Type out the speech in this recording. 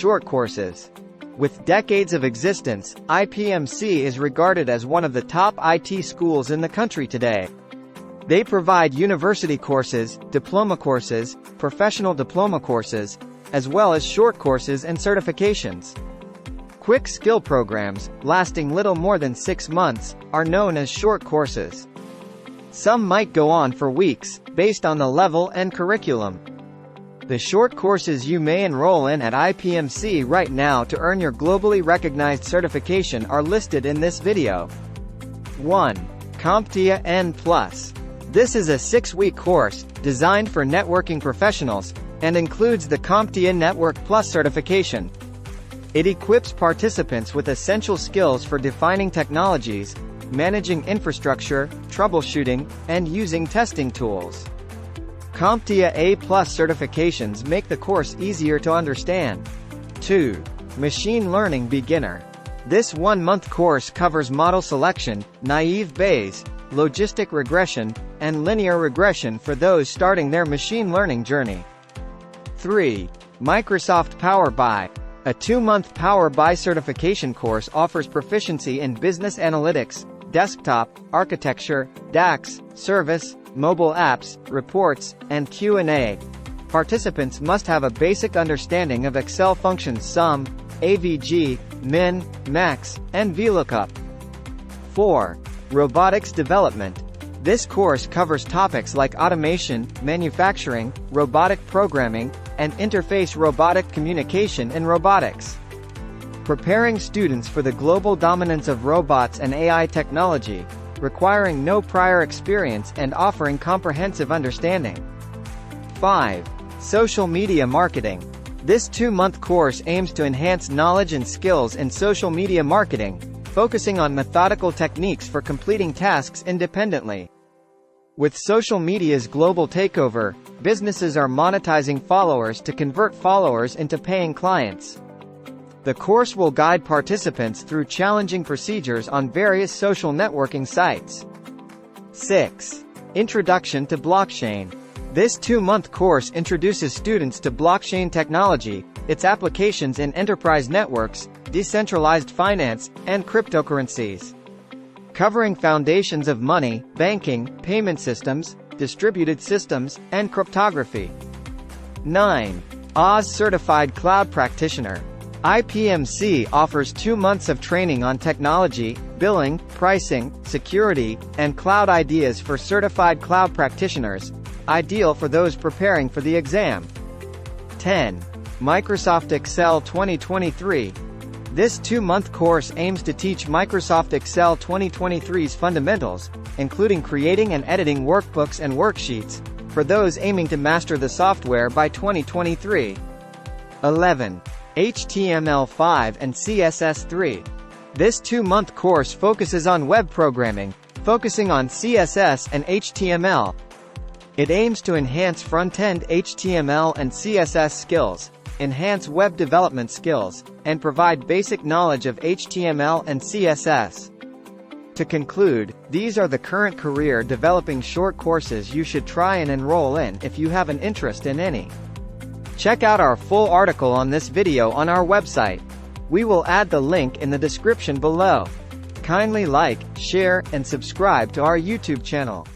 short courses. With decades of existence, IPMC is regarded as one of the top IT schools in the country today. They provide university courses, diploma courses, professional diploma courses, as well as short courses and certifications. Quick skill programs, lasting little more than 6 months, are known as short courses. Some might go on for weeks, based on the level and curriculum. The short courses you may enroll in at IPMC right now to earn your globally recognized certification are listed in this video. 1. CompTIA N+. This is a 6-week course, designed for networking professionals, and includes the CompTIA Network Plus certification. It equips participants with essential skills for defining technologies, managing infrastructure, troubleshooting, and using testing tools. CompTIA A+ certifications make the course easier to understand. 2. Machine Learning Beginner. This 1-month course covers model selection, naive Bayes, logistic regression, and linear regression for those starting their machine learning journey. 3. Microsoft Power BI. A 2-month Power BI certification course offers proficiency in business analytics, desktop, architecture, DAX, service, mobile apps, reports, and Q&A. Participants must have a basic understanding of Excel functions sum, AVG, min, max, and VLOOKUP. 4. Robotics Development. This course covers topics like automation, manufacturing, robotic programming, and interface robotic communication in robotics. Preparing students for the global dominance of robots and AI technology, requiring no prior experience and offering comprehensive understanding. 5. Social Media Marketing. This 2-month course aims to enhance knowledge and skills in social media marketing, focusing on methodical techniques for completing tasks independently. With social media's global takeover, businesses are monetizing followers to convert followers into paying clients. The course will guide participants through challenging procedures on various social networking sites. 6. Introduction to Blockchain. This 2-month course introduces students to blockchain technology, its applications in enterprise networks, decentralized finance, and cryptocurrencies. Covering foundations of money, banking, payment systems, distributed systems, and cryptography. 9. Oz Certified Cloud Practitioner. IPMC offers 2 months of training on technology, billing, pricing, security, and cloud ideas for certified cloud practitioners, ideal for those preparing for the exam. 10. Microsoft Excel 2023. This 2-month course aims to teach Microsoft Excel 2023's fundamentals, including creating and editing workbooks and worksheets, for those aiming to master the software by 2023. 11. HTML5 and CSS3. This 2-month course focuses on web programming, focusing on CSS and HTML. It aims to enhance front-end HTML and CSS skills, enhance web development skills, and provide basic knowledge of HTML and CSS. To conclude, these are the current career developing short courses you should try and enroll in if you have an interest in any. Check out our full article on this video on our website. We will add the link in the description below. Kindly like, share, and subscribe to our YouTube channel.